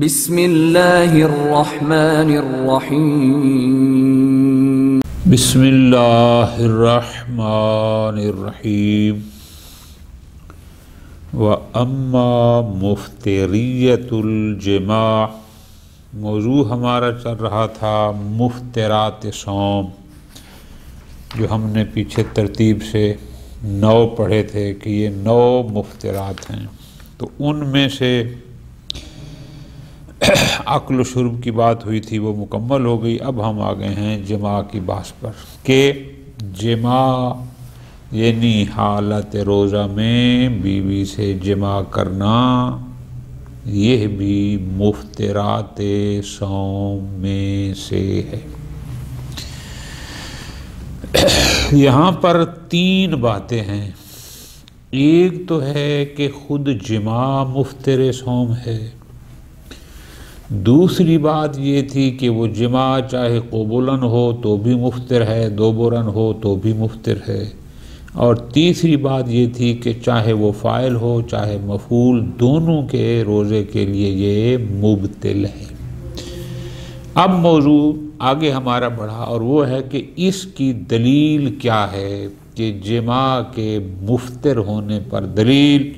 بسم اللہ الرحمن الرحیم بسم اللہ الرحمن الرحیم وَأَمَّا مُفْتِرِيَّةُ الْجِمَاعِ موضوع ہمارا چل رہا تھا مفترات صوم، جو ہم نے پیچھے ترتیب سے 9 پڑھے تھے کہ یہ 9 مفترات ہیں، تو ان میں سے عقل و شرب کی بات ہوئی تھی، وہ مکمل ہو گئی۔ اب ہم آ گئے ہیں جماع کی بحث پر کہ جماع یعنی حالت روزہ میں بیوی سے جماع کرنا، یہ بھی مفترات صوم میں سے ہے۔ یہاں پر 3 باتیں ہیں۔ ایک تو ہے کہ خود جماع مفتر صوم ہے، دوسری بات یہ تھی کہ وہ جماع چاہے قبولاً ہو تو بھی مفطر ہے، دوبراً ہو تو بھی مفطر ہے، اور تیسری بات یہ تھی کہ چاہے وہ فاعل ہو چاہے مفعول، دونوں کے روزے کے لیے یہ مبطل ہے۔ اب موضوع آگے ہمارا بڑھا اور وہ ہے کہ اس کی دلیل کیا ہے کہ جماع کے مفطر ہونے پر دلیل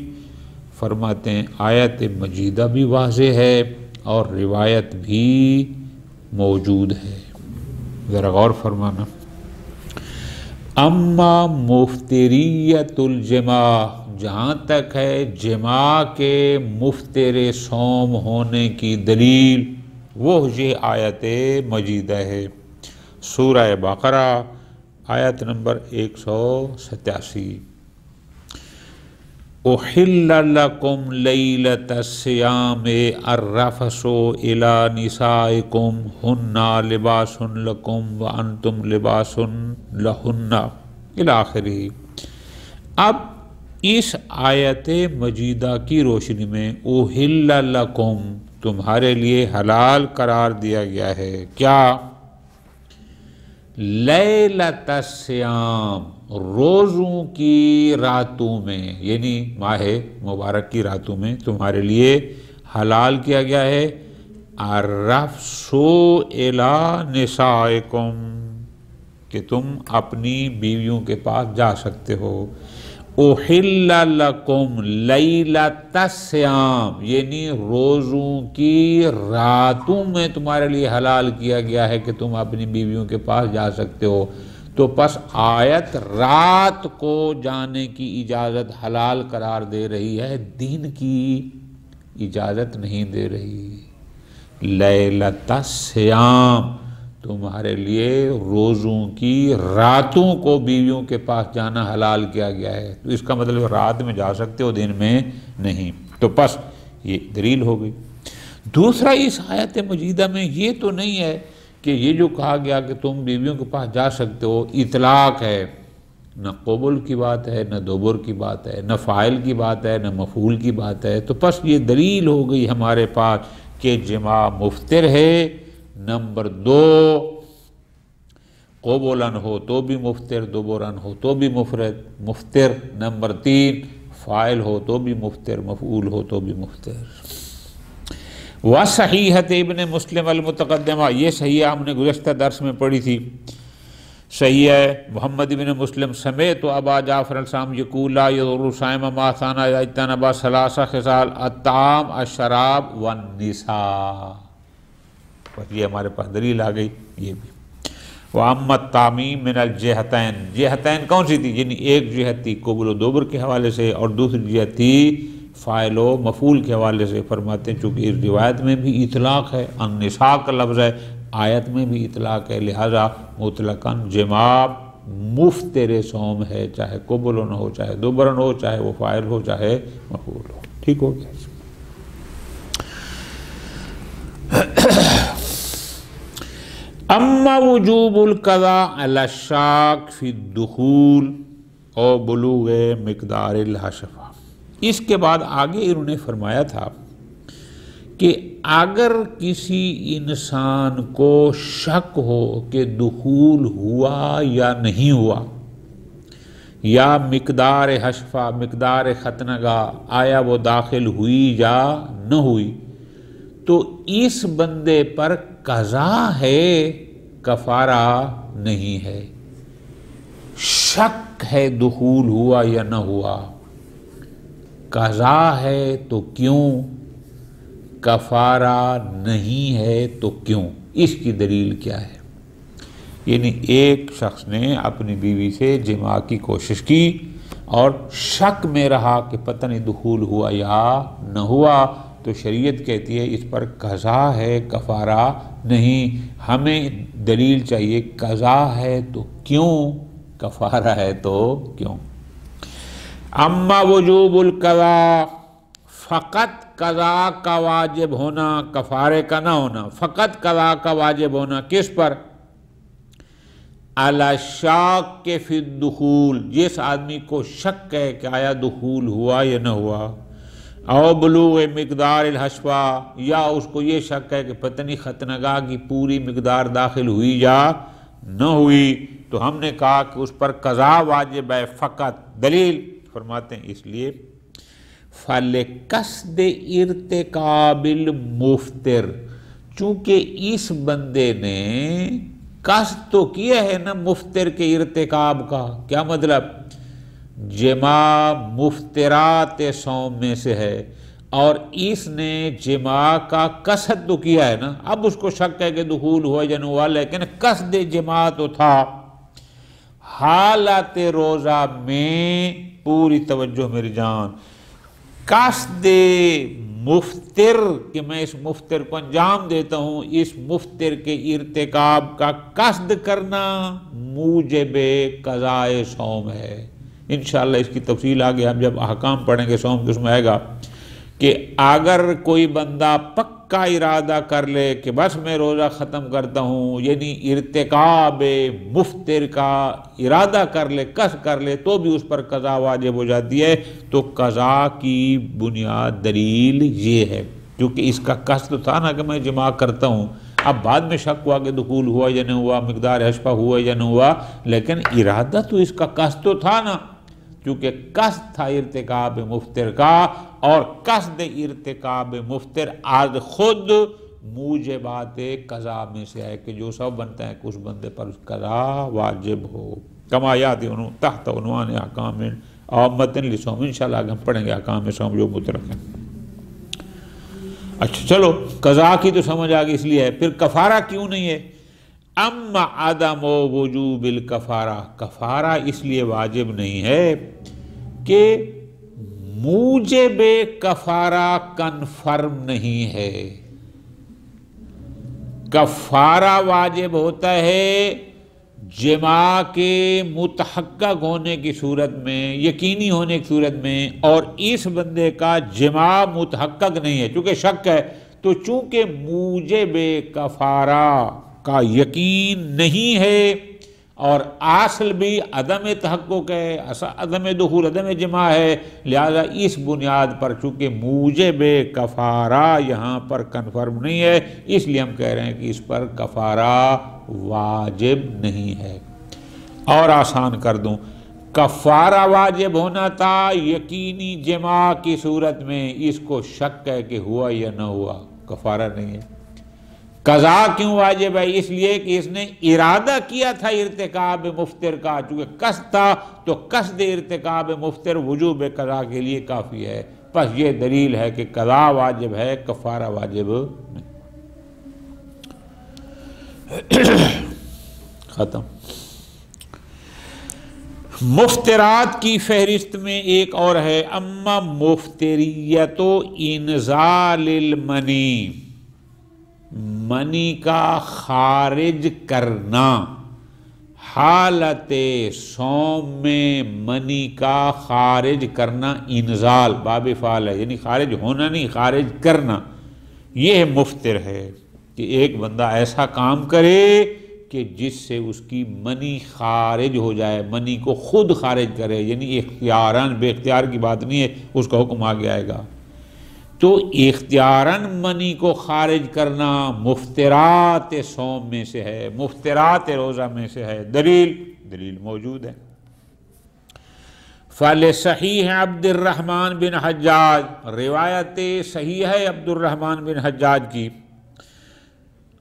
فرماتے ہیں آیت مجیدہ بھی واضح ہے اور روایت بھی موجود ہے۔ ذرا غور فرمانا۔ اما مفتریت الجماع، جہاں تک ہے جماع کے مفتر صوم ہونے کی دلیل، وہ یہ آیت مجیدہ ہے، سورہ بقرہ آیت نمبر 187۔ احل لکم لیلۃ الصیام الرفث الی نسائکم ہن لباس لکم وانتم لباس لہن الی آخرہ۔ اب اس آیت مجیدہ کی روشنی میں احل لکم، تمہارے لیے حلال قرار دیا گیا ہے کیا؟ لیلۃ الصیام، روزوں کی راتوں میں، یعنی ماہ مبارک کی راتوں میں تمہارے لیے حلال کیا گیا ہے الرفث الی نسائکم، کہ تم اپنی بیویوں کے پاس جا سکتے ہو۔ احل لکم لیلۃ الصیام، یعنی روزوں کی راتوں میں تمہارے لیے حلال کیا گیا ہے کہ تم اپنی بیویوں کے پاس جا سکتے ہو۔ تو پس آیت رات کو جانے کی اجازت حلال قرار دے رہی ہے، دن کی اجازت نہیں دے رہی۔ لیلۃ الصیام، تمہارے لیے روزوں کی راتوں کو بیویوں کے پاس جانا حلال کیا گیا ہے، تو اس کا مطلب رات میں جا سکتے ہو، دن میں نہیں۔ تو پس یہ دلیل ہو گئی۔ دوسرا، اس آیت مجیدہ میں یہ تو نہیں ہے کہ یہ جو کہا گیا کہ تم بیویوں کے پاس جا سکتے ہو اطلاق ہے، نہ قبول کی بات ہے نہ دوبر کی بات ہے، نہ فاعل کی بات ہے نہ مفعول کی بات ہے۔ تو پس یہ دلیل ہو گئی ہمارے پاس کہ جماع مفطر ہے۔ نمبر 2، قبولاً ہو تو بھی مفطر، دوبراً ہو تو بھی مفطر۔ نمبر 3، فاعل ہو تو بھی مفطر، مفعول ہو تو بھی مفطر۔ وصحیحۃ ابن مسلم المتقدمہ، یہ صحیح ہم نے گزشتہ درس میں پڑھی تھی۔ صحیح ہے محمد ابن مسلم سمیت ابا جعفر السلام یقول لا یضر الصائم ما ثان اذا اجتنب 3 خصال الطعام الشراب والنساء۔ یہ ہمارے پاس دلیل آ گئی یہ بھی۔ وَأَمَّا التَّعْمِيمُ مِنَ الْجِهَتَيْنِ، جہتین کون سی تھی؟ یعنی ایک جہت تھی قبول و دوبر کے حوالے سے، اور دوسری جہت تھی فاعل و مفعول کے حوالے سے۔ فرماتے ہیں چونکہ اس روایت میں بھی اطلاق ہے، النساء کا لفظ ہے، آیت میں بھی اطلاق ہے، لہذا مطلقاً جماع مفتر صوم ہے، چاہے قبولاً ہو چاہے دوبراً ہو، چاہے وہ فاعل ہو چاہے مفعول ہو۔ ٹھیک ہو گیا۔ اما وجوب القضاء علی الشاک فی الدخول او بلوغ مقدار الحشفہ، اس کے بعد آگے انہوں نے فرمایا تھا کہ اگر کسی انسان کو شک ہو کہ دخول ہوا یا نہیں ہوا، یا مقدار حشفہ، مقدار ختنگاہ، آیا وہ داخل ہوئی یا نہ ہوئی، تو اس بندے پر قضا ہے، کفارہ نہیں ہے۔ شک ہے دخول ہوا یا نہ ہوا، قضا ہے تو کیوں، کفارہ نہیں ہے تو کیوں، اس کی دلیل کیا ہے؟ یعنی ایک شخص نے اپنی بیوی سے جماع کی کوشش کی اور شک میں رہا کہ پتہ نہیں دخول ہوا یا نہ ہوا، تو شریعت کہتی ہے اس پر قضا ہے، کفارہ نہیں۔ ہمیں دلیل چاہیے، قضا ہے تو کیوں، کفارہ ہے تو کیوں۔ اما وجوب القضاء، فقط قضا کا واجب ہونا، کفارے کا نہ ہونا، فقط قضا کا واجب ہونا کس پر؟ علی الشاک فی الدخول، جس آدمی کو شک ہے کہ آیا دخول ہوا یا نہ ہوا، او بلوغ مقدار الحشفہ، یا اس کو یہ شک ہے کہ پتہ نہیں ختنگاہ کی پوری مقدار داخل ہوئی یا نہ ہوئی، تو ہم نے کہا کہ اس پر قضا واجب ہے فقط۔ دلیل فرماتے ہیں اس لیے فَلِقَصْدِ ارتکاب المفتر، چونکہ اس بندے نے قصد تو کیا ہے نا مفتر کے ارتکاب کا۔ کیا مطلب؟ جماع مفترات صوم میں سے ہے اور اس نے جماع کا قصد تو کیا ہے نا، اب اس کو شک ہے کہ دخول ہوا یا نہ ہوا، لیکن قصد جماع تو تھا۔ حالت روزہ میں پوری توجہ میری جان، قصد مفتر کہ میں اس مفتر کو انجام دیتا ہوں، اس مفتر کے ارتکاب کا قصد کرنا موجب قضاء صوم ہے۔ انشاءاللہ اس کی تفصیل آگے ہم جب احکام پڑھیں گے صوم کے، اس میں آئے گا کہ اگر کوئی بندہ پکا ارادہ کر لے کہ بس میں روزہ ختم کرتا ہوں، یعنی ارتکاب مفتر کا ارادہ کر لے، قصد کر لے، تو بھی اس پر قضا واجب ہو جاتی ہے۔ تو قضا کی بنیاد دلیل یہ ہے، کیونکہ اس کا قصد تو تھا نا کہ میں جماع کرتا ہوں، اب بعد میں شک ہوا کہ دخول ہوا یا نہ ہوا، مقدار حشفہ ہوا یا نہ ہوا، لیکن ارادہ تو اس کا قصد تو تھا نا، کیونکہ قصد تھا ارتکاب مفتر کا، اور قصد ارتکاب مفتر آج خود موجبات قضا میں سے ہے کہ جو سب بنتا ہے کہ اس بندے پر قضا واجب ہو۔ کما یاتی تحت عنوان احکام عامۃ للصوم، انشاءاللہ آگے ہم پڑھیں گے احکام صوم جو مترک ہیں۔ اچھا چلو، قضا کی تو سمجھ آ گئی، اس لیے ہے۔ پھر کفارہ کیوں نہیں ہے؟ اما عدم وجوب الکفارہ، کفارہ اس لیے واجب نہیں ہے کہ موجب کفارہ کنفرم نہیں ہے۔ کفارہ واجب ہوتا ہے جماع کے متحقق ہونے کی صورت میں، یقینی ہونے کی صورت میں، اور اس بندے کا جماع متحقق نہیں ہے، چونکہ شک ہے، تو چونکہ موجب کفارہ کا یقین نہیں ہے اور اصل بھی عدم تحقق ہے، عدم دخول، عدم جماع ہے، لہذا اس بنیاد پر چونکہ موجب کفارہ یہاں پر کنفرم نہیں ہے، اس لیے ہم کہہ رہے ہیں کہ اس پر کفارہ واجب نہیں ہے۔ اور آسان کر دوں، کفارہ واجب ہونا تھا یقینی جماع کی صورت میں، اس کو شک ہے کہ ہوا یا نہ ہوا، کفارہ نہیں ہے۔ قضا کیوں واجب ہے؟ اس لیے کہ اس نے ارادہ کیا تھا ارتکاب مفتر کا، چونکہ قصد تھا تو قصد ارتکاب مفتر وجوب قضا کے لیے کافی ہے۔ بس یہ دلیل ہے کہ قضا واجب ہے، کفارہ واجب نہیں۔ ختم۔ مفترات کی فہرست میں ایک اور ہے، اما مفتریت انزال المنی، منی کا خارج کرنا، حالت صوم میں منی کا خارج کرنا، انزال باب فعل ہے، یعنی خارج ہونا نہیں، خارج کرنا، یہ مفتر ہے کہ ایک بندہ ایسا کام کرے کہ جس سے اس کی منی خارج ہو جائے، منی کو خود خارج کرے، یعنی اختیاراً، بے اختیار کی بات نہیں ہے، اس کا حکم آگے آئے گا۔ تو اختیاراً منی کو خارج کرنا مفترات صوم میں سے ہے، مفترات روزہ میں سے ہے۔ دلیل موجود ہے۔ فَلِصَحِيحِ عبد الرحمن بن حجاج، روایت صحیح ہے عبد الرحمن بن حجاج کی،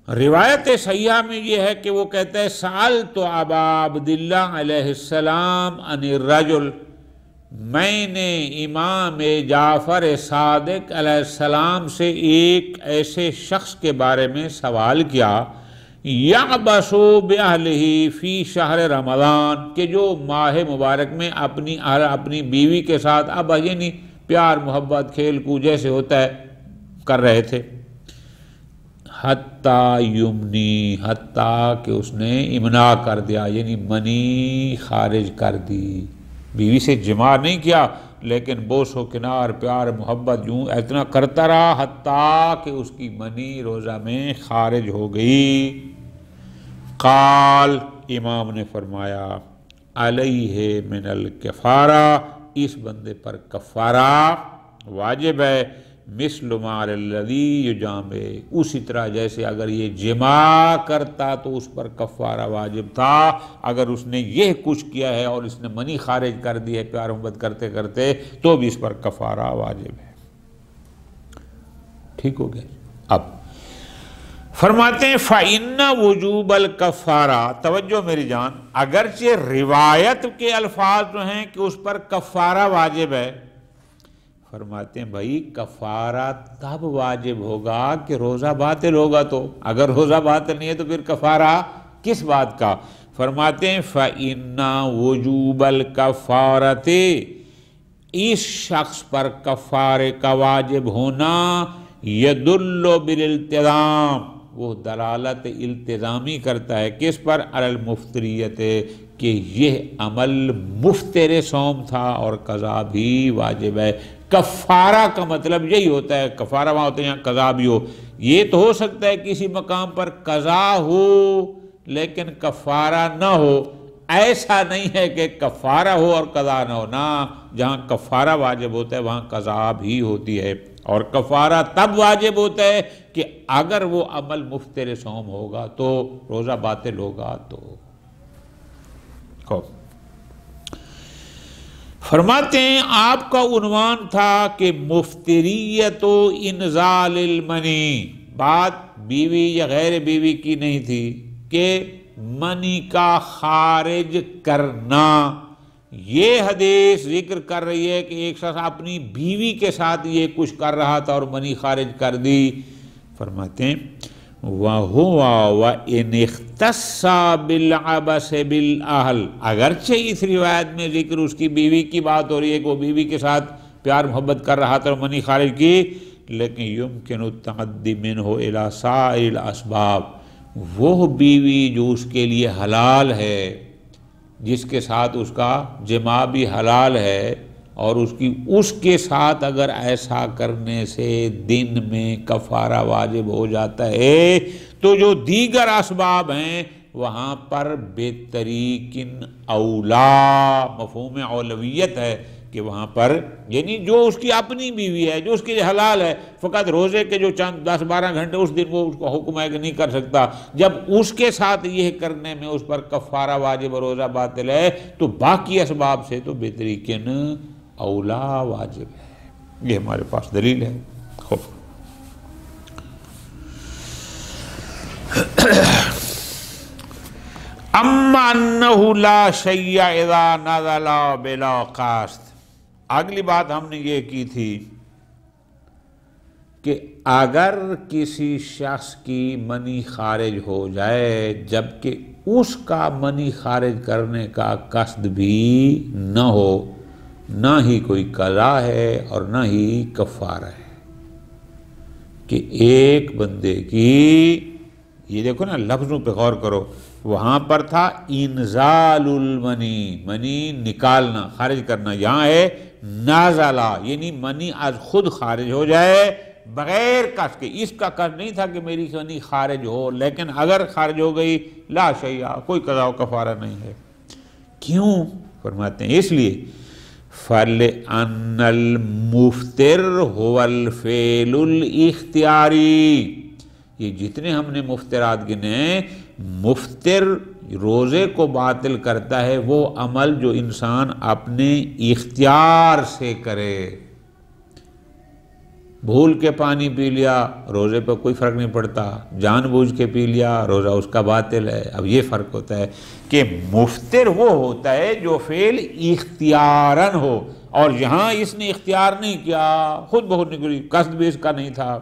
روایت صحیحہ میں یہ ہے کہ وہ کہتا ہے سألت ابا عبداللہ علیہ السلام عن الرجل، میں نے امام جعفر صادق علیہ السلام سے ایک ایسے شخص کے بارے میں سوال کیا، یعبس بأہلہ فی شہر رمضان، کہ جو ماہ مبارک میں اپنی بیوی کے ساتھ اب یعنی پیار محبت کھیل کود جیسے ہوتا ہے کر رہے تھے، حتیٰ یمنی، حتیٰ کہ اس نے امنا کر دیا، یعنی منی خارج کر دی، بیوی سے جماع نہیں کیا لیکن بوس و کنار پیار محبت یوں اتنا کرتا رہا حتیٰ کہ اس کی منی روزہ میں خارج ہو گئی۔ قال، امام نے فرمایا علیہ من الکفارہ، اس بندے پر کفارہ واجب ہے، مثل ما علی الذی یجامع، اسی طرح جیسے اگر یہ جماع کرتا تو اس پر کفارہ واجب تھا، اگر اس نے یہ کچھ کیا ہے اور اس نے منی خارج کر دی ہے پیار محبت کرتے کرتے تو بھی اس پر کفارہ واجب ہے۔ ٹھیک ہو گیا؟ اب فرماتے ہیں فَإِنَّ وُجُوبَ الْكَفَّارَةِ، توجہ میری جان، اگرچہ روایت کے الفاظ جو ہیں کہ اس پر کفارہ واجب ہے، فرماتے ہیں بھائی کفارہ تب واجب ہوگا کہ روزہ باطل ہوگا، تو اگر روزہ باطل نہیں ہے تو پھر کفارہ کس بات کا؟ فرماتے ہیں فَإِنَّ وُجُوبَ الْكَفَّارَةِ، اس شخص پر کفارے کا واجب ہونا يَدُلُّ بِالِالْتِزَامِ، وہ دلالت التزامی کرتا ہے، کس پر؟ علی المفتریت، کہ یہ عمل مفتر صوم تھا اور قضا بھی واجب ہے۔ کفارہ کا مطلب یہی ہوتا ہے، کفارہ وہاں ہوتا ہے یہاں قضا بھی ہو، یہ تو ہو سکتا ہے کسی مقام پر قضا ہو لیکن کفارہ نہ ہو، ایسا نہیں ہے کہ کفارہ ہو اور قضا نہ ہو، نہ، جہاں کفارہ واجب ہوتا ہے وہاں قضا بھی ہوتی ہے، اور کفارہ تب واجب ہوتا ہے کہ اگر وہ عمل مفتر صوم ہوگا تو روزہ باطل ہوگا تو۔ فرماتے ہیں آپ کا عنوان تھا کہ مفتریت و انزال المنی، بات بیوی یا غیر بیوی کی نہیں تھی کہ منی کا خارج کرنا، یہ حدیث ذکر کر رہی ہے کہ ایک شخص اپنی بیوی کے ساتھ یہ کچھ کر رہا تھا اور منی خارج کر دی۔ فرماتے ہیں وَهُوَ وَإِنِ اخْتَصَّ بِالْعَبَسِ بِالْأَهْلِ، اگرچہ اس روایت میں ذکر اس کی بیوی کی بات ہو رہی ہے کہ وہ بیوی کے ساتھ پیار محبت کر رہا تھا اور منی خارج کی، لیکن يُمْكِنُ التَّعَدِّ مِنْهُ إِلَى سَائِرِ الْأَسْبَابِ، وہ بیوی جو اس کے لیے حلال ہے، جس کے ساتھ اس کا جماع بھی حلال ہے، اور اس کے ساتھ اگر ایسا کرنے سے دن میں کفارہ واجب ہو جاتا ہے تو جو دیگر اسباب ہیں وہاں پر بطریقن اولا، مفہوم اولویت ہے کہ وہاں پر یعنی جو اس کی اپنی بیوی ہے جو اس کے لیے حلال ہے، فقط روزے کے جو چند 10-12 گھنٹے اس دن وہ اس کو حکم ہے کہ نہیں کر سکتا، جب اس کے ساتھ یہ کرنے میں اس پر کفارہ واجب اور روزہ باطل ہے تو باقی اسباب سے تو بطریقن اولا واجب ہے۔ یہ ہمارے پاس دلیل ہے۔ اما انہ لا شیء اذا نزل بلا قصد، اگلی بات ہم نے یہ کی تھی کہ اگر کسی شخص کی منی خارج ہو جائے جبکہ اس کا منی خارج کرنے کا قصد بھی نہ ہو، نہ ہی کوئی قضا ہے اور نہ ہی کفارہ ہے، کہ ایک بندے کی، یہ دیکھو نا لفظوں پہ غور کرو، وہاں پر تھا انزال المنی، منی نکالنا خارج کرنا، یہاں ہے نازلہ یعنی منی از خود خارج ہو جائے بغیر قصد کے، اس کا قصد نہیں تھا کہ میری منی خارج ہو، لیکن اگر خارج ہو گئی لا شیء، کوئی قضا و کفارہ نہیں ہے۔ کیوں؟ فرماتے ہیں اس لیے فَلِأَنَّ الْمُفْتِرُ هُوَ الْفِعْلُ الْاِخْتِيَارِي، یہ جتنے ہم نے مفترات گنے مفطر روزے کو باطل کرتا ہے وہ عمل جو انسان اپنے اختیار سے کرے. بھول کے پانی پی لیا روزے پہ کوئی فرق نہیں پڑتا، جان بوجھ کے پی لیا روزہ اس کا باطل ہے. اب یہ فرق ہوتا ہے کہ مفطر وہ ہوتا ہے جو فعل اختیاراً ہو، اور یہاں اس نے اختیار نہیں کیا، خود بخود نکلی، قصد بھی اس کا نہیں تھا.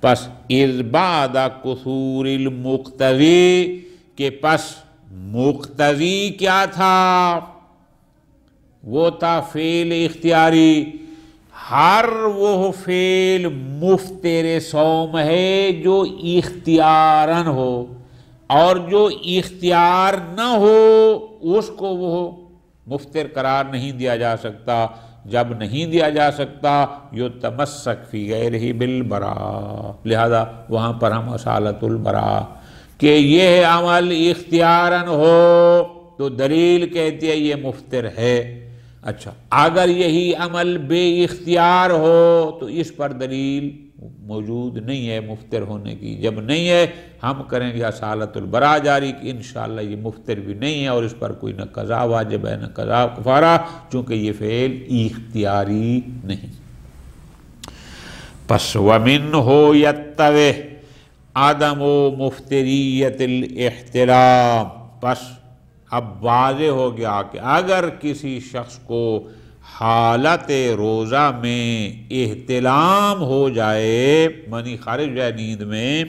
پس اذ بعد قصور المقتضی، کہ پس مقتضی کیا تھا؟ وہ تھا فعل اختیاری. ہر وہ فعل مفطر صوم ہے جو اختیاراً ہو، اور جو اختیار نہ ہو اس کو وہ مفطر قرار نہیں دیا جا سکتا. جب نہیں دیا جا سکتا یتمسک فی غیرہ بالبراء، لہذا وہاں پر ہم اصالۃ البراء کہ یہ عمل اختیاراً ہو تو دلیل کہتی ہے یہ مفطر ہے. اچھا اگر یہی عمل بے اختیار ہو تو اس پر دلیل موجود نہیں ہے مفطر ہونے کی. جب نہیں ہے ہم کریں گے اصالۃ البراء جاری کہ انشاءاللہ یہ مفطر بھی نہیں ہے، اور اس پر کوئی نہ قضا واجب ہے نہ قضا کفارہ، چونکہ یہ فعل اختیاری نہیں. پس ومنہ یتضح عدم مفطریت الاحتلام، پس اب واضح ہو گیا کہ اگر کسی شخص کو حالت روزہ میں احتلام ہو جائے، منی خارج ہو جائے نیند میں،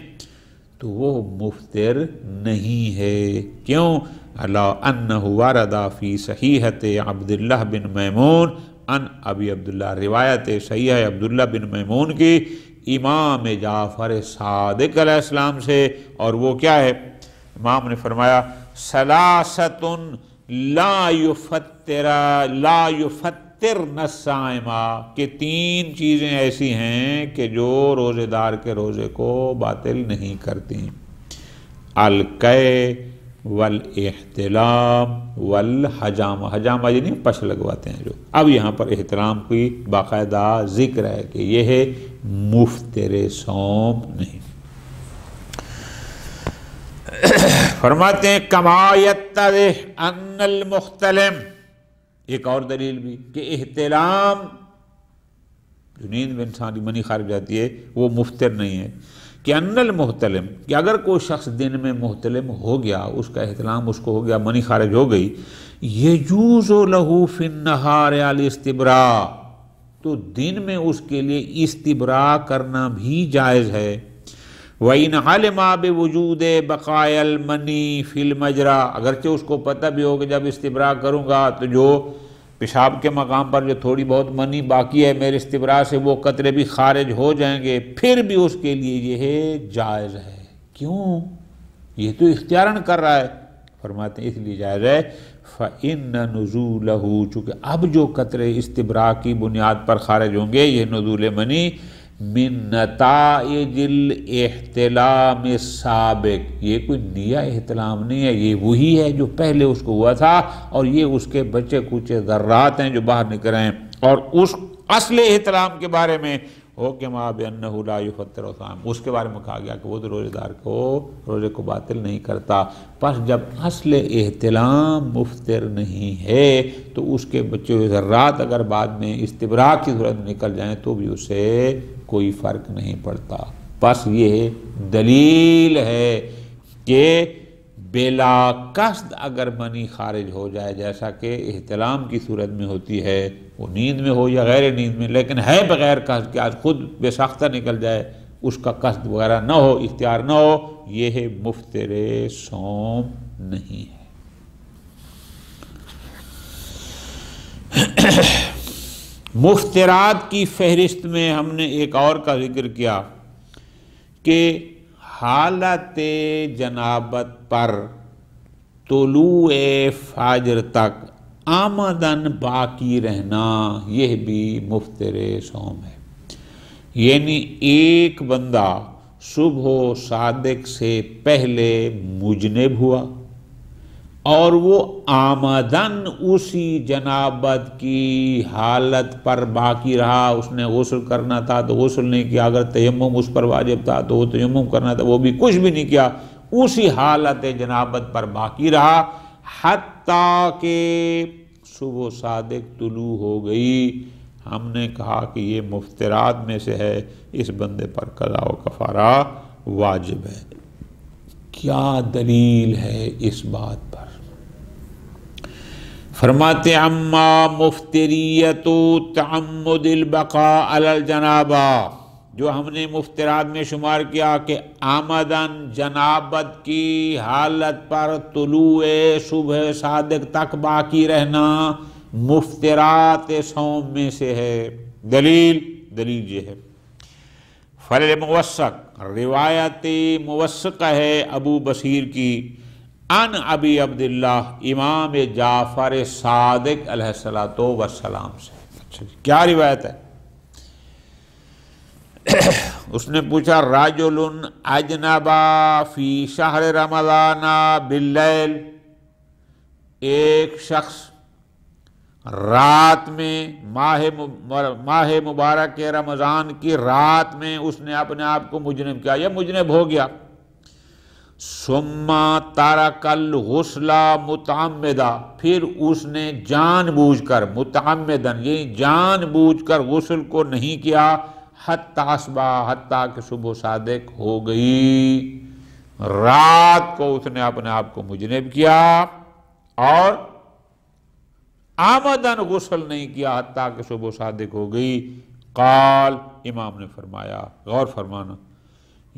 تو وہ مفطر نہیں ہے. کیوں؟ الا انہ ورد فی صحیحۃ عبداللہ بن میمون ان ابی عبداللہ، روایت صحیح ہے عبداللہ بن میمون کی امام جعفر صادق علیہ السلام سے. اور وہ کیا ہے؟ امام نے فرمایا ثلاثۃ لا یفطرن الصائم، کہ تین چیزیں ایسی ہیں کہ جو روزے دار کے روزے کو باطل نہیں کرتی: القے والاحتلام والحجامہ. حجامہ یعنی پش لگواتے ہیں جو. اب یہاں پر احتلام کی باقاعدہ ذکر ہے کہ یہ ہے مفطر صوم نہیں. فرماتے ہیں کما یتضح ان المحتلم، ایک اور دلیل بھی کہ احتلام جو نیند میں انسانی منی خارج جاتی ہے وہ مفطر نہیں ہے. کہ ان المحتلم، کہ اگر کوئی شخص دن میں محتلم ہو گیا، اس کا احتلام اس کو ہو گیا، منی خارج ہو گئی، یجوز لہ فی النہار الاستبراء، تو دن میں اس کے لیے استبراء کرنا بھی جائز ہے. وَإِنْ عَلِمَ بِوُجُودِ بَقَائِعِ الْمَنِي فِي الْمَجْرَى، اگرچہ اس کو پتہ بھی ہو کہ جب استبراء کروں گا تو جو پیشاب کے مقام پر جو تھوڑی بہت منی باقی ہے میرے استبراء سے وہ قطرے بھی خارج ہو جائیں گے، پھر بھی اس کے لیے یہ جائز ہے. کیوں؟ یہ تو اختیاراً کر رہا ہے. فرماتے ہیں اس لیے جائز ہے فَإِنَّ نُزُولَهُ، چونکہ اب جو قطرے استبراء کی بنیاد پر خارج ہوں گے یہ نزول منی من نتائج الاحتلام السابق، یہ کوئی نیا احتلام نہیں ہے، یہ وہی ہے جو پہلے اس کو ہوا تھا، اور یہ اس کے بچے کچے ذرات ہیں جو باہر نکل رہے ہیں. اور اس اصل احتلام کے بارے میں حکم بانہ لا یفطر صائم، اس کے بارے میں کہا گیا کہ وہ تو روزے دار کو روزے کو باطل نہیں کرتا. پس جب اصل احتلام مفطر نہیں ہے تو اس کے بچے ہوئے ذرات اگر بعد میں استبراء کی صورت میں نکل جائیں تو بھی اسے کوئی فرق نہیں پڑتا. پس یہ دلیل ہے کہ بلا قصد اگر منی خارج ہو جائے، جیسا کہ احتلام کی صورت میں ہوتی ہے، وہ نیند میں ہو یا غیر نیند میں، لیکن ہے بغیر قصد کہ آج خود بے ساختہ نکل جائے، اس کا قصد وغیرہ نہ ہو، اختیار نہ ہو، یہ مفطر صوم نہیں ہے. مفطرات کی فہرست میں ہم نے ایک اور کا ذکر کیا کہ حالت جنابت پر طلوع فجر تک آمدن باقی رہنا یہ بھی مفطر صوم ہے. یعنی ایک بندہ صبح صادق سے پہلے مجنب ہوا اور وہ آمدن اسی جنابت کی حالت پر باقی رہا، اس نے غسل کرنا تھا تو غسل نہیں کیا، اگر تیمم اس پر واجب تھا تو وہ تیمم کرنا تھا، وہ بھی کچھ بھی نہیں کیا، اسی حالت جنابت پر باقی رہا حتیٰ کہ صبح صادق طلوع ہو گئی۔ ہم نے کہا کہ یہ مفترات میں سے ہے، اس بندے پر قضا و کفارہ واجب ہے۔ کیا دلیل ہے اس بات پر؟ فرماتے اما مفتریت تعمد البقاء علی الجنابہ، جو ہم نے مفترات میں شمار کیا کہ آمدن جنابت کی حالت پر طلوع صبح صادق تک باقی رہنا مفترات صوم میں سے ہے۔ دلیل یہ ہے فل موثق، روایت موثقہ ہے ابو بصیر کی ان ابی عبداللہ امام جعفر صادق علیہ السلام سے۔ اچھا کیا روایت ہے؟ اس نے پوچھا رجل اجنبا فی شہر رمضان باللیل، ایک شخص رات میں ماہ مبارک رمضان کی رات میں اس نے اپنے آپ کو مجنب کیا یا مجنب ہو گیا، ثم ترک الغسل متعمدا، پھر اس نے جان بوجھ کر متعمدن یہ جان بوجھ کر غسل کو نہیں کیا، حتی اصبح، حتیٰ کہ صبح صادق ہو گئی، رات کو اس نے اپنے آپ کو مجنب کیا اور آمدن غسل نہیں کیا حتیٰ کہ صبح صادق ہو گئی۔ قال، امام نے فرمایا، غور فرمانا،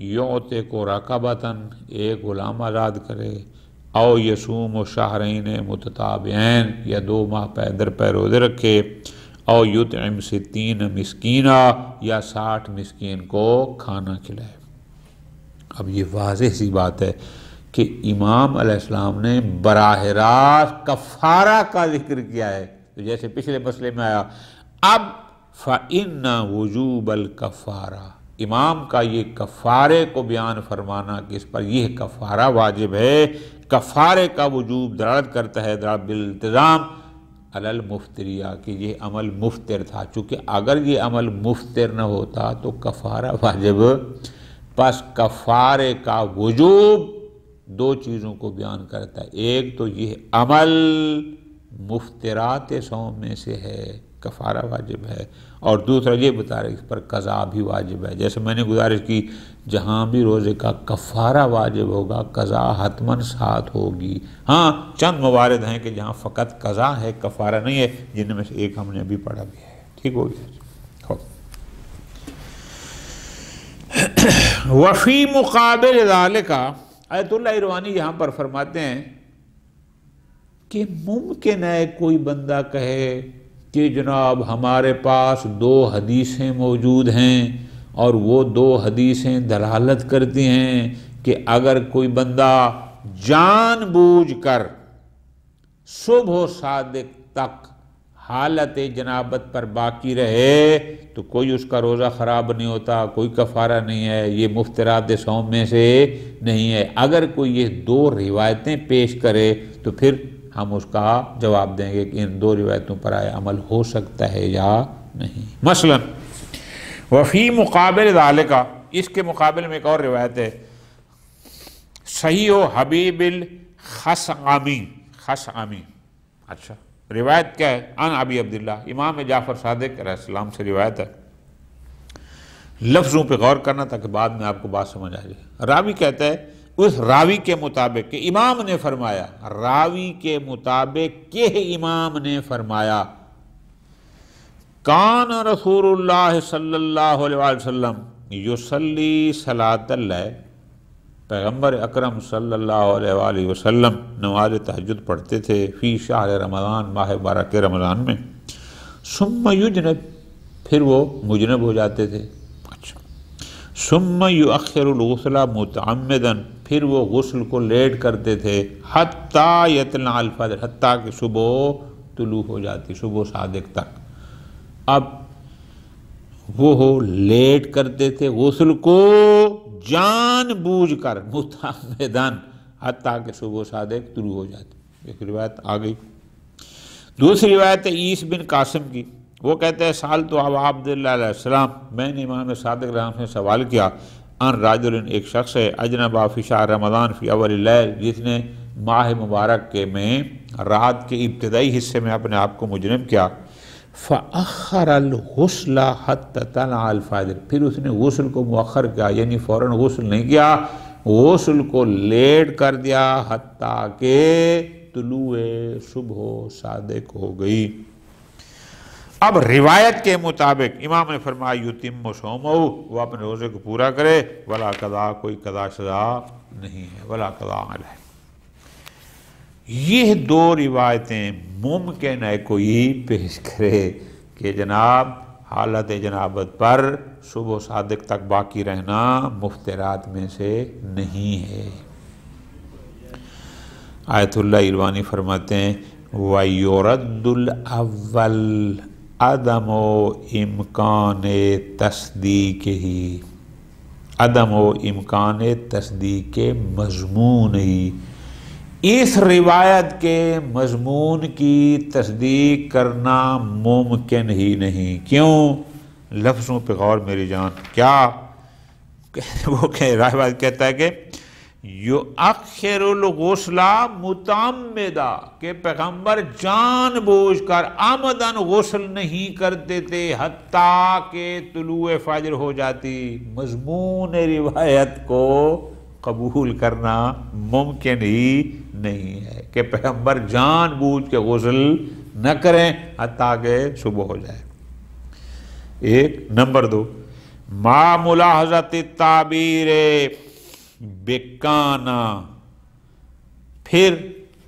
یعتق رقبۃً، ایک غلام آزاد کرے، او یصوم شہرین متتابعین، یا 2 ماہ در پہ روزے رکھے، او یطعم 60 مسکینہ، یا 60 مسکین کو کھانا کھلائے۔ اب یہ واضح سی بات ہے کہ امام علیہ السلام نے براہ راست کفارہ کا ذکر کیا ہے، تو جیسے پچھلے مسئلے میں آیا، اب فَإِنَّ وُجُوبَ الْكَفَّارَةِ، امام کا یہ کفارے کو بیان فرمانا کہ اس پر یہ کفارہ واجب ہے، کفارے کا وجوب دلالت کرتا ہے بالالتزام علی المفتریہ کہ یہ عمل مفتر تھا، چونکہ اگر یہ عمل مفتر نہ ہوتا تو کفارہ واجب، پس کفارے کا وجوب 2 چیزوں کو بیان کرتا ہے، ایک تو یہ عمل مفترات صوم میں سے ہے، کفارہ واجب ہے، اور دوسرا یہ بتا رہے اس پر قضا بھی واجب ہے۔ جیسے میں نے گزارش کی، جہاں بھی روزے کا کفارہ واجب ہوگا قضا حتماً ساتھ ہوگی۔ ہاں چند موارد ہیں کہ جہاں فقط قضا ہے کفارہ نہیں ہے، جن میں سے ایک ہم نے ابھی پڑھا بھی ہے۔ ٹھیک ہو گیا؟ وفی مقابل ذالک، آیت اللہ ایروانی یہاں پر فرماتے ہیں کہ ممکن ہے کوئی بندہ کہے کہ جناب ہمارے پاس 2 حدیثیں موجود ہیں اور وہ 2 حدیثیں دلالت کرتی ہیں کہ اگر کوئی بندہ جان بوجھ کر صبح صادق تک حالت جنابت پر باقی رہے تو کوئی اس کا روزہ خراب نہیں ہوتا، کوئی کفارہ نہیں ہے، یہ مفترات صوم میں سے نہیں ہے۔ اگر کوئی یہ 2 روایتیں پیش کرے تو پھر ہم اس کا جواب دیں گے کہ ان 2 روایتوں پر آیا عمل ہو سکتا ہے یا نہیں۔ مثلا وفی مقابل ذالک، اس کے مقابل میں ایک اور روایت ہے، صحیح حبیب الخثعمی، خثعمی، اچھا روایت کیا ہے؟ ان ابی عبداللہ، امام جعفر صادق علیہ السلام سے روایت ہے۔ لفظوں پہ غور کرنا تاکہ بعد میں آپ کو بات سمجھ آ جائے۔ راوی کہتا ہے اس راوی کے مطابق کہ امام نے فرمایا، راوی کے مطابق کہ امام نے فرمایا، کان رسول اللہ صلی اللہ علیہ وسلم یصلی صلاۃ اللیل، پیغمبر اکرم صلی اللہ علیہ وآلہ وسلم نماز تہجد پڑھتے تھے، فی شہر رمضان، ماہ مبارک رمضان میں، ثم یجنب، پھر وہ مجنب ہو جاتے تھے، اچھا، ثم یؤخر الغسل متعمدا، پھر وہ غسل کو لیٹ کرتے تھے، حتی یطلع الفجر، حتیٰ کہ صبح طلوع ہو جاتی، صبح صادق تک۔ اب وہ لیٹ کرتے تھے غسل کو جان بوجھ کر متعمدن، حتیٰ کہ صبح صادق طلوع ہو جاتی۔ ایک روایت آ گئی۔ دوسری روایت ہے عیس بن قاسم کی، وہ کہتے ہیں سألت ابا عبداللہ علیہ السلام، میں نے امام صادق علیہ السلام سے سوال کیا، ان راجل ایک شخص ہے اجنبا فی شہر رمضان فی اول اللیل جس نے ماہ مبارک کے میں رات کے ابتدائی حصے میں اپنے آپ کو مجرم کیا فأخر الغسل حتی طلع الفجر پھر اس نے غسل کو مؤخر کیا یعنی فوراً غسل نہیں کیا غسل کو لیٹ کر دیا حتیٰ کہ طلوع صبح صادق ہو گئی۔ اب روایت کے مطابق امام نے فرمایا یتم صومہ وہ اپنے روزے کو پورا کرے ولا قضا کوئی قضا شضا نہیں ہے ولا قضا علیہ۔ یہ دو روایتیں ممکن ہے کوئی پیش کرے کہ جناب حالت جنابت پر صبح صادق تک باقی رہنا مفطرات میں سے نہیں ہے۔ آیت اللہ الوانی فرماتے ہیں وَيُرَدُّ الْأَوَّلِ عدم امکان تصدیق عدم امکان تصدیق مضمون ہی اس روایت کے مضمون کی تصدیق کرنا ممکن ہی نہیں۔ کیوں؟ لفظوں پہ غور میری جان، کیا وہ روایت کہتا ہے کہ یؤخر الغسل متعمدا کہ پیغمبر جان بوجھ کر آمدن غسل نہیں کرتے تھے حتیٰ کہ طلوع فجر ہو جاتی۔ مضمون روایت کو قبول کرنا ممکن ہی نہیں ہے کہ پیغمبر جان بوجھ کے غسل نہ کریں حتیٰ کہ صبح ہو جائے۔ ایک نمبر دو ما ملاحظت التعبیر بکانا پھر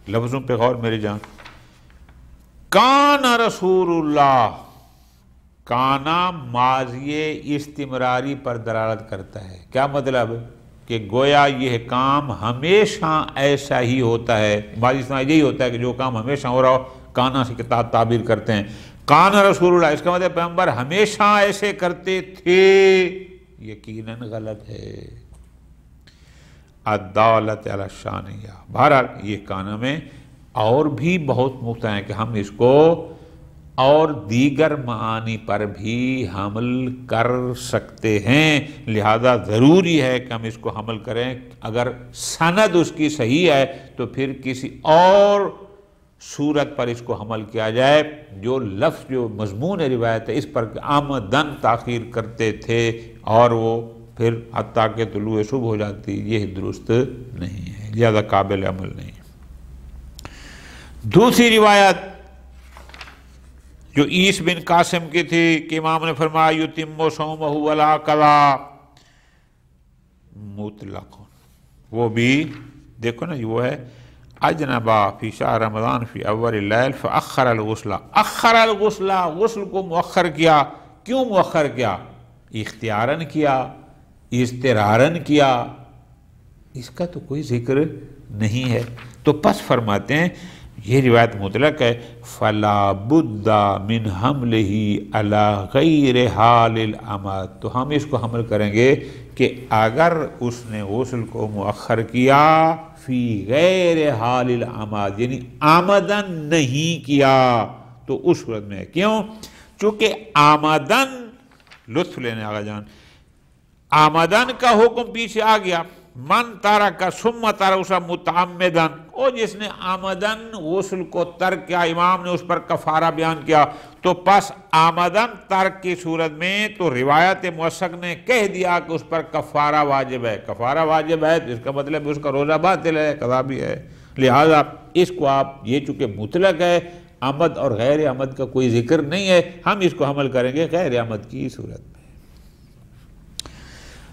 لفظوں پہ غور میری جان کانا رسول اللہ کانا ماضی استمراری پر دلالت کرتا ہے۔ کیا مطلب کہ گویا یہ کام ہمیشہ ایسا ہی ہوتا ہے، ماضی سے یہی ہوتا ہے کہ جو کام ہمیشہ ہو رہا ہو کانا سے کتاب تعبیر کرتے ہیں۔ کانا رسول اللہ اس کا مطلب پیغمبر ہمیشہ ایسے کرتے تھے، یقیناً غلط ہے۔ الدالت علی الشانیہ بہرحال یہ کانا میں اور بھی بہت نقطہ ہیں کہ ہم اس کو اور دیگر معانی پر بھی حمل کر سکتے ہیں، لہذا ضروری ہے کہ ہم اس کو حمل کریں۔ اگر سند اس کی صحیح ہے تو پھر کسی اور صورت پر اس کو حمل کیا جائے جو لفظ جو مضمون روایت ہے اس پر آمدن تاخیر کرتے تھے اور وہ پھر حتیٰ کہ طلوع صبح ہو جاتی، یہ درست نہیں ہے، لہذا قابل عمل نہیں۔ دوسری روایت جو عیس بن قاسم کی تھی کہ امام نے فرمایا یتم صومہ ولا قضا مطلق، وہ بھی دیکھو نا وہ ہے اجنبا فی شہر رمضان فی اول اللیل فاخر الغسل، اخر الغسل غسل کو مؤخر کیا۔ کیوں مؤخر کیا؟ اختیاراً کیا، اضطراراً کیا، اس کا تو کوئی ذکر نہیں ہے۔ تو پس فرماتے ہیں یہ روایت مطلق ہے فلا بد من حملہ علی غیر حال العمد، تو ہم اس کو حمل کریں گے کہ اگر اس نے غسل کو مؤخر کیا فی غیر حال العمد یعنی آمدن نہیں کیا تو اس صورت میں ہے۔ کیوں؟ چونکہ آمدن لطف لینے آگا جان آمدن کا حکم پیچھے آ گیا، من ترک ثم ترک متعمدن، اور جس نے آمدن غسل کو ترک کیا امام نے اس پر کفارہ بیان کیا، تو پس آمدن ترک کی صورت میں تو روایت موثق نے کہہ دیا کہ اس پر کفارہ واجب ہے۔ کفارہ واجب ہے تو اس کا مطلب اس کا روزہ باطل ہے، قضا بھی ہے، لہذا اس کو آپ یہ چونکہ مطلق ہے عمد اور غیر عمد کا کوئی ذکر نہیں ہے، ہم اس کو حمل کریں گے غیر عمد کی صورت میں۔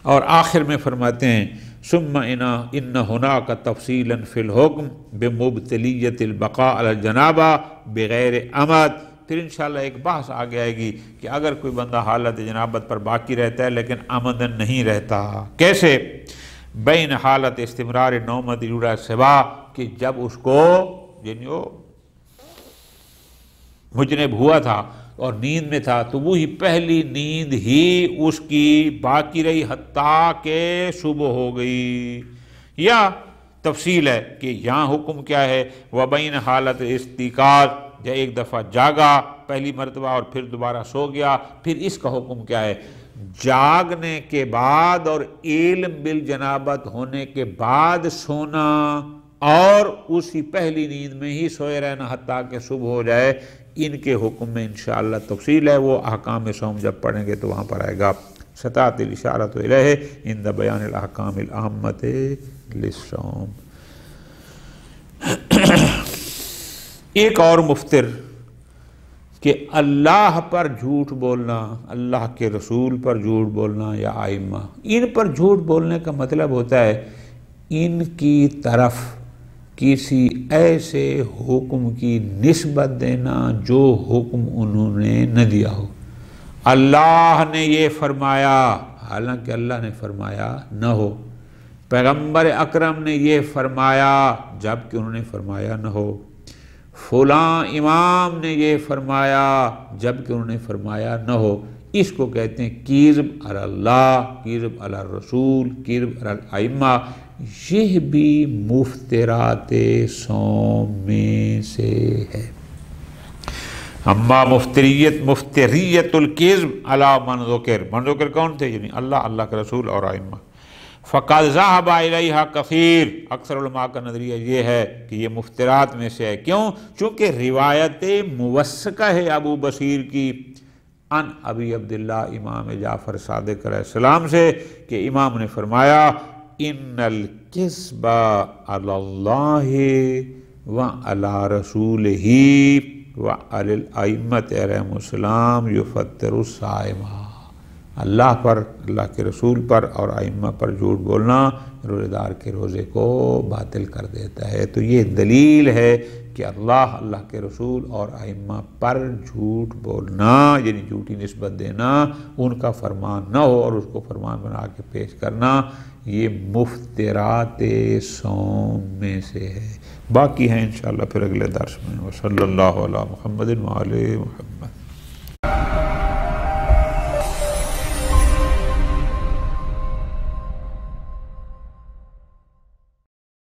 اور آخر میں فرماتے ہیں ثم ان هناك تفصیلا فی الحکم بمبتلیت البقاء علی الجنابہ بغیر عمد، پھر انشاءاللہ ایک بحث آگے آئے گی کہ اگر کوئی بندہ حالت جنابت پر باقی رہتا ہے لیکن عمدن نہیں رہتا، کیسے؟ بین حالت استمرار نومت الولا سوا کہ جب اس کو یعنی وہ مجنب ہوا تھا اور نیند میں تھا تو وہی پہلی نیند ہی اس کی باقی رہی حتیٰ کہ صبح ہو گئی، یا تفصیل ہے کہ یہاں حکم کیا ہے وبین حالت استیقاظ، یا ایک دفعہ جاگا پہلی مرتبہ اور پھر دوبارہ سو گیا، پھر اس کا حکم کیا ہے جاگنے کے بعد اور علم بالجنابت ہونے کے بعد سونا اور اسی پہلی نیند میں ہی سوئے رہنا حتیٰ کہ صبح ہو جائے، ان کے حکم میں انشاءاللہ تفصیل ہے، وہ احکام صوم جب پڑھیں گے تو وہاں پر آئے گا۔ سطحت الاشارۃ الیہ عند بیان الاحکام العامۃ للصوم۔ ایک اور مفطر کہ اللہ پر جھوٹ بولنا، اللہ کے رسول پر جھوٹ بولنا یا ائمہ، ان پر جھوٹ بولنے کا مطلب ہوتا ہے ان کی طرف کسی ایسے حکم کی نسبت دینا جو حکم انہوں نے نہ دیا ہو۔ اللہ نے یہ فرمایا حالانکہ اللہ نے فرمایا نہ ہو، پیغمبر اکرم نے یہ فرمایا جبکہ انہوں نے فرمایا نہ ہو، فلاں امام نے یہ فرمایا جبکہ انہوں نے فرمایا نہ ہو، اس کو کہتے ہیں کذب علی اللہ، کذب علی الرسول، کذب علی الائمہ۔ یہ بھی مفترات صوم میں سے ہے۔ اما مفتریت الکذب علی من ذکر کون تھے؟ یعنی اللہ کے رسول اور ائمہ۔ فقد ذهب الیہا کثیر، اکثر علماء کا نظریہ یہ ہے کہ یہ مفترات میں سے ہے۔ کیوں؟ چونکہ روایت موثقہ ہے ابو بصیر کی ان ابی عبداللہ امام جعفر صادق علیہ السلام سے کہ امام نے فرمایا ان الکذب علی اللہ وعلی رسولہ وعلی الائمۃ علیہم السلام یفطر الصائم۔ اللہ پر، اللہ کے رسول پر اور ائمہ پر جھوٹ بولنا روزے دار کے روزے کو باطل کر دیتا ہے۔ تو یہ دلیل ہے کہ اللہ کے رسول اور ائمہ پر جھوٹ بولنا یعنی جھوٹی نسبت دینا، ان کا فرمان نہ ہو اور اس کو فرمان بنا کے پیش کرنا، یہ مفترات صوم میں سے ہے۔ باقی ہیں انشاءاللہ پھر اگلے درس میں۔ وصلی اللہ علی محمد وآلہ محمد۔